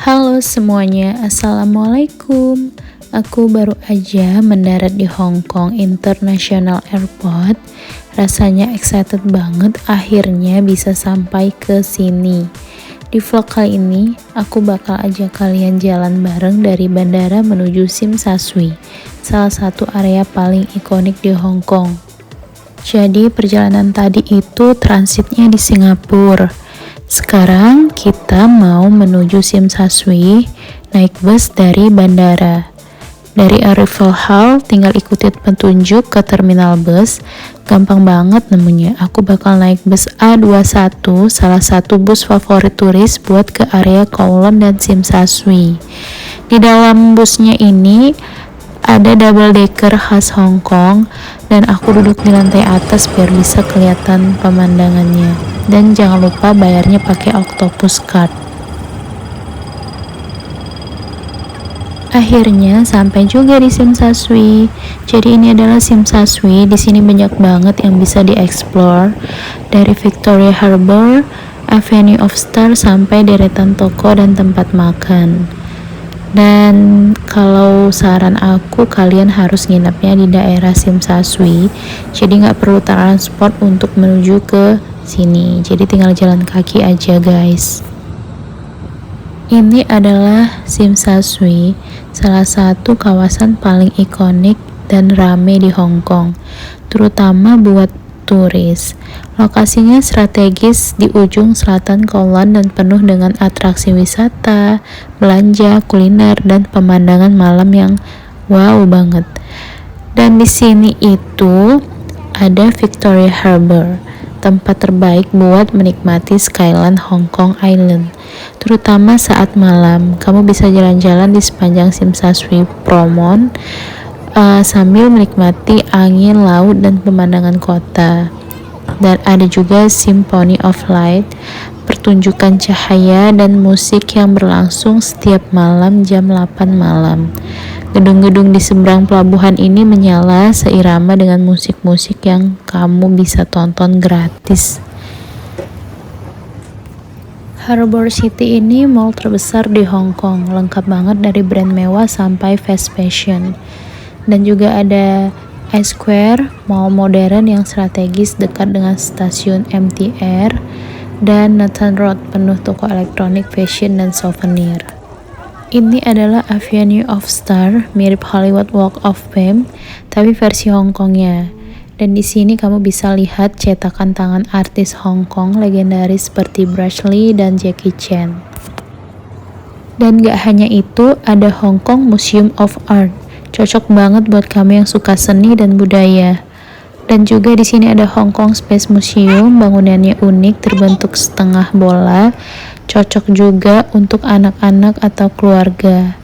Halo semuanya, Assalamualaikum. Aku baru aja mendarat di Hong Kong International Airport. Rasanya excited banget akhirnya bisa sampai ke sini. Di vlog kali ini, aku bakal ajak kalian jalan bareng dari bandara menuju Tsim Sha Tsui, salah satu area paling ikonik di Hong Kong. Jadi perjalanan tadi itu transitnya di Singapura. Sekarang kita mau menuju Tsim Sha Tsui naik bus dari bandara. Dari arrival hall tinggal ikutin petunjuk ke terminal bus. Gampang banget nemunya. Aku bakal naik bus A21, salah satu bus favorit turis buat ke area Kowloon dan Tsim Sha Tsui. Di dalam busnya ini ada double decker khas Hong Kong dan aku duduk di lantai atas biar bisa kelihatan pemandangannya. Dan jangan lupa bayarnya pakai Octopus Card. Akhirnya sampai juga di Tsim Sha Tsui. Jadi ini adalah Tsim Sha Tsui. Di sini banyak banget yang bisa dieksplor, dari Victoria Harbour, Avenue of Stars sampai deretan toko dan tempat makan. Dan kalau saran aku, kalian harus nginapnya di daerah Tsim Sha Tsui. Jadi nggak perlu transport untuk menuju ke sini. Jadi tinggal jalan kaki aja guys. Ini adalah Tsim Sha Tsui, salah satu kawasan paling ikonik dan rame di Hong Kong, terutama buat turis. Lokasinya strategis di ujung selatan Kowloon dan penuh dengan atraksi wisata, belanja, kuliner, dan pemandangan malam yang wow banget. Dan di sini itu ada Victoria Harbour, tempat terbaik buat menikmati skyline Hong Kong Island, terutama saat malam. Kamu bisa jalan-jalan di sepanjang Tsim Sha Tsui Promenade sambil menikmati angin laut dan pemandangan kota. Dan ada juga Symphony of Light, pertunjukan cahaya dan musik yang berlangsung setiap malam jam 8 malam. Gedung-gedung di seberang pelabuhan ini menyala seirama dengan musik-musik yang kamu bisa tonton gratis. Harbour City ini mall terbesar di Hong Kong, lengkap banget dari brand mewah sampai fast fashion. Dan juga ada iSquare, mall modern yang strategis dekat dengan stasiun MTR, dan Nathan Road, penuh toko elektronik, fashion, dan souvenir. Ini adalah Avenue of Stars, mirip Hollywood Walk of Fame, tapi versi Hong Kongnya. Dan di sini kamu bisa lihat cetakan tangan artis Hong Kong legendaris seperti Bruce Lee dan Jackie Chan. Dan gak hanya itu, ada Hong Kong Museum of Art, cocok banget buat kamu yang suka seni dan budaya. Dan juga di sini ada Hong Kong Space Museum, bangunannya unik, terbentuk setengah bola, cocok juga untuk anak-anak atau keluarga.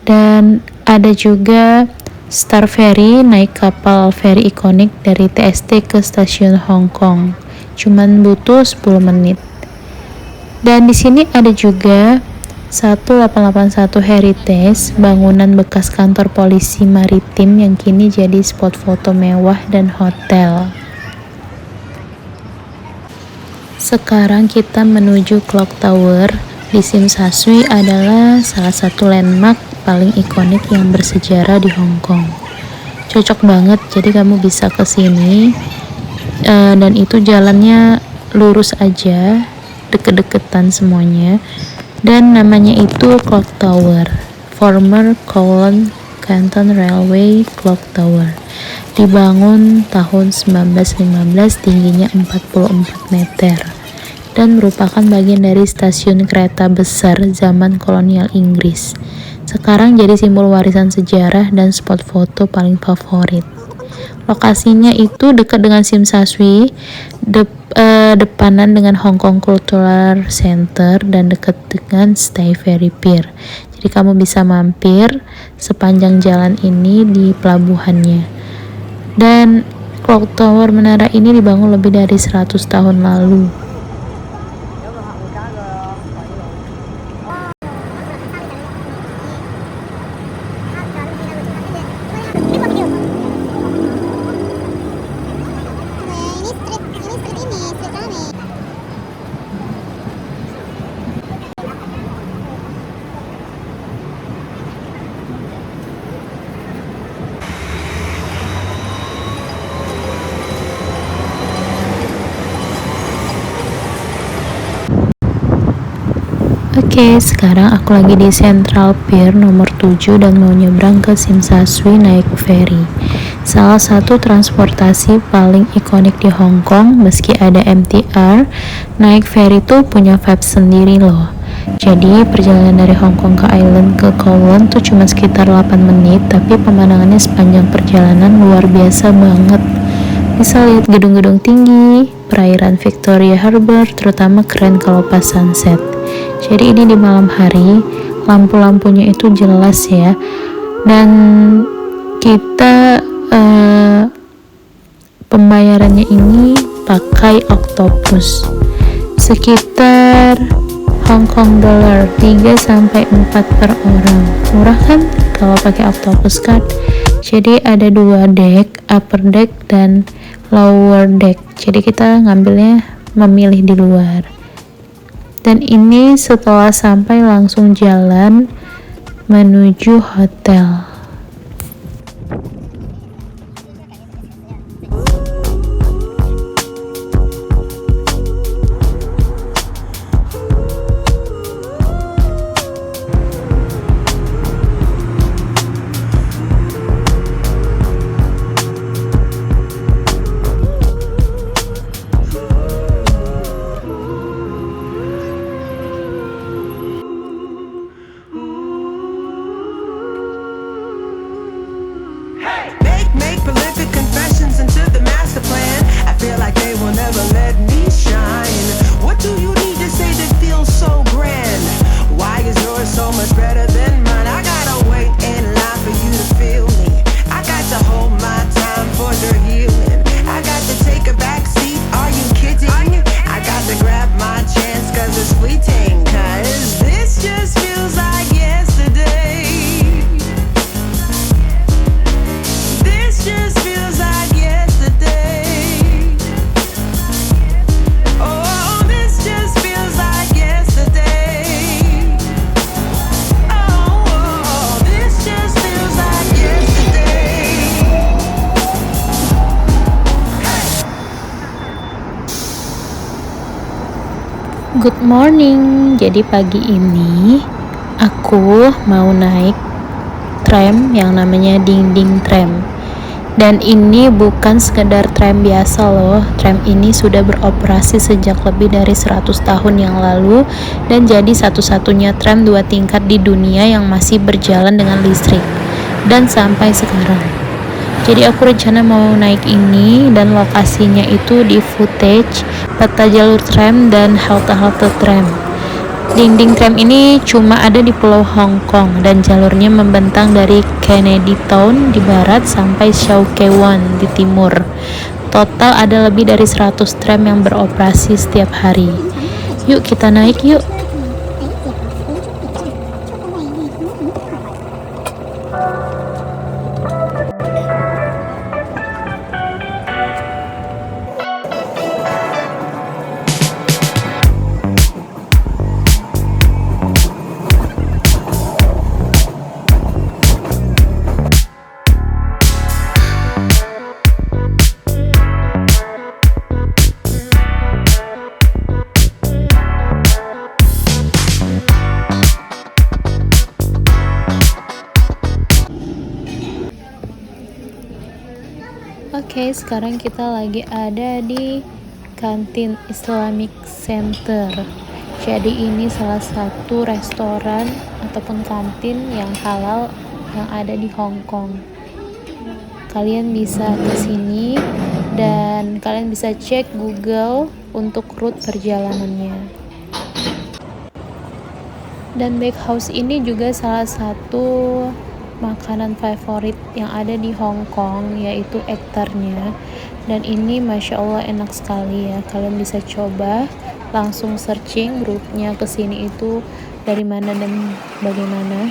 Dan ada juga Star Ferry, naik kapal feri ikonik dari TST ke stasiun Hong Kong. Cuman butuh 10 menit. Dan di sini ada juga 1881 Heritage, bangunan bekas kantor polisi maritim yang kini jadi spot foto mewah dan hotel. Sekarang kita menuju Clock Tower. Di Tsim Sha Tsui adalah salah satu landmark paling ikonik yang bersejarah di Hong Kong. Cocok banget, jadi kamu bisa ke sini. Dan itu jalannya lurus aja, deket-deketan semuanya. Dan namanya itu Clock Tower, former Kowloon Canton Railway Clock Tower. Dibangun tahun 1915, tingginya 44 meter. Dan merupakan bagian dari stasiun kereta besar zaman kolonial Inggris. Sekarang jadi simbol warisan sejarah dan spot foto paling favorit. Lokasinya itu dekat dengan Tsim Sha Tsui, depanan dengan Hong Kong Cultural Center, dan dekat dengan Stay Ferry Pier. Jadi kamu bisa mampir sepanjang jalan ini di pelabuhannya. Dan Clock Tower menara ini dibangun lebih dari 100 tahun lalu. Oke, sekarang aku lagi di Central Pier nomor 7 dan mau nyebrang ke Simsaswi naik ferry. Salah satu transportasi paling ikonik di Hong Kong, meski ada MTR, naik ferry tuh punya vibe sendiri loh. Jadi perjalanan dari Hong Kong ke Island ke Kowloon tuh cuma sekitar 8 menit, tapi pemandangannya sepanjang perjalanan luar biasa banget. Bisa lihat gedung-gedung tinggi, perairan Victoria Harbour, terutama keren kalau pas sunset. Jadi ini di malam hari, lampu-lampunya itu jelas ya. Dan kita pembayarannya ini pakai Octopus. Sekitar Hong Kong dollar 3-4 per orang. Murah kan kalau pakai Octopus card? Jadi ada 2 deck, upper deck dan lower deck. Jadi kita ngambilnya memilih di luar. Dan ini setelah sampai langsung jalan menuju hotel. Make prolific confessions into the master plan. I feel like they will never let me shine. What do you need to say that feels so grand? Why is yours so much better than mine? I gotta wait in line for you to feel me. I got to hold my time for the healing. I got to take a back seat, are you kidding? I got to grab my chance cause it's fleeting. Cause this just feels like yesterday. Just feels like yesterday. Oh, this just feels like yesterday. Oh, this just feels like yesterday. Good morning. Jadi pagi ini aku mau naik tram yang namanya Ding Ding Tram. Dan ini bukan sekedar tram biasa loh. Tram ini sudah beroperasi sejak lebih dari 100 tahun yang lalu dan jadi satu-satunya tram 2 tingkat di dunia yang masih berjalan dengan listrik dan sampai sekarang. Jadi aku rencana mau naik ini dan lokasinya itu di footage, peta jalur tram dan halte-halte tram. Ding Ding Tram ini cuma ada di Pulau Hong Kong dan jalurnya membentang dari Kennedy Town di barat sampai Shau Kei Wan di timur. Total ada lebih dari 100 tram yang beroperasi setiap hari. Yuk kita naik yuk. Oke, sekarang kita lagi ada di kantin Islamic Center. Jadi ini salah satu restoran ataupun kantin yang halal yang ada di Hong Kong. Kalian bisa ke sini dan kalian bisa cek Google untuk rute perjalanannya. Dan Bakehouse ini juga salah satu makanan favorit yang ada di Hong Kong, yaitu egg-tartnya. Dan ini Masya Allah enak sekali ya. Kalian bisa coba langsung searching rute-nya ke sini itu dari mana dan bagaimana.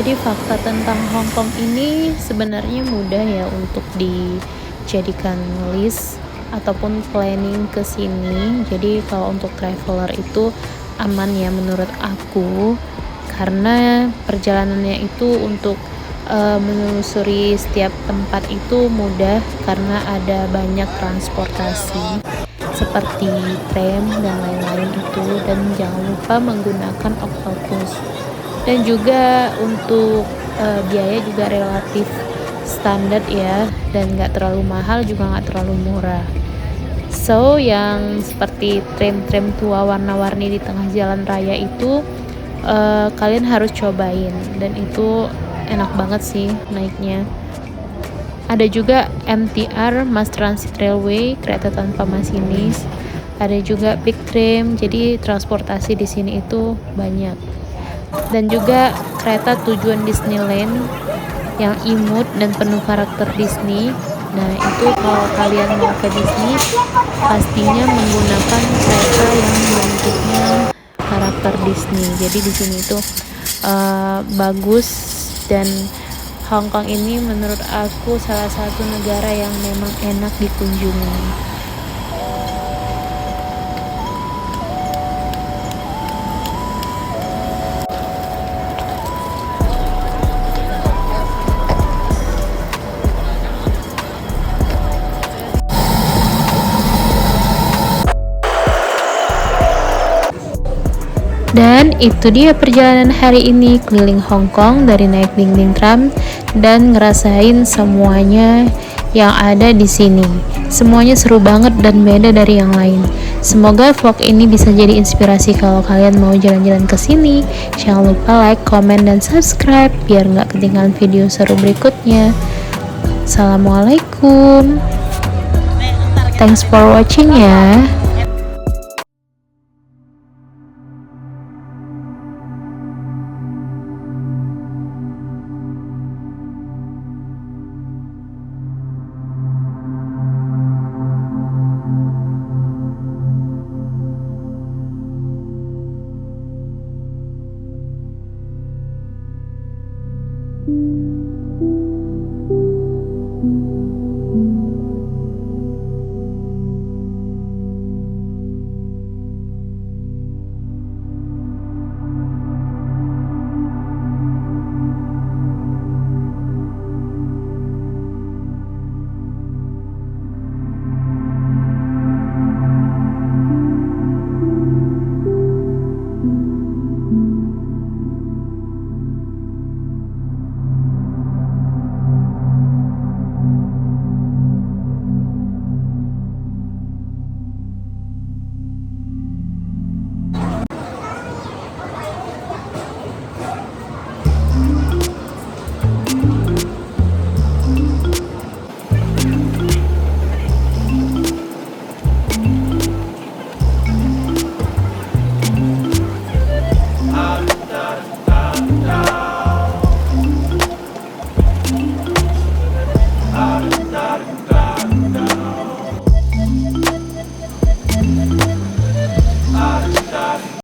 Jadi fakta tentang Hong Kong ini sebenarnya mudah ya untuk dijadikan list ataupun planning ke sini. Jadi kalau untuk traveler itu aman ya menurut aku, karena perjalanannya itu untuk menelusuri setiap tempat itu mudah karena ada banyak transportasi seperti tram dan lain-lain itu, dan jangan lupa menggunakan octopus. Dan juga untuk biaya juga relatif standar ya, dan nggak terlalu mahal juga nggak terlalu murah. So yang seperti tram-tram tua warna-warni di tengah jalan raya itu kalian harus cobain, dan itu enak banget sih naiknya. Ada juga MTR, Mass Transit Railway, kereta tanpa masinis. Ada juga Big Tram, jadi transportasi di sini itu banyak. Dan juga kereta tujuan Disneyland yang imut dan penuh karakter Disney. Nah, itu kalau kalian mau ke Disney pastinya menggunakan kereta yang bentuknya karakter Disney. Jadi di sini itu bagus, dan Hong Kong ini menurut aku salah satu negara yang memang enak dikunjungi. Dan itu dia perjalanan hari ini keliling Hong Kong, dari naik dinding tram dan ngerasain semuanya yang ada di sini. Semuanya seru banget dan beda dari yang lain. Semoga vlog ini bisa jadi inspirasi kalau kalian mau jalan-jalan ke sini. Jangan lupa like, comment, dan subscribe biar nggak ketinggalan video seru berikutnya. Assalamualaikum. Thanks for watching ya.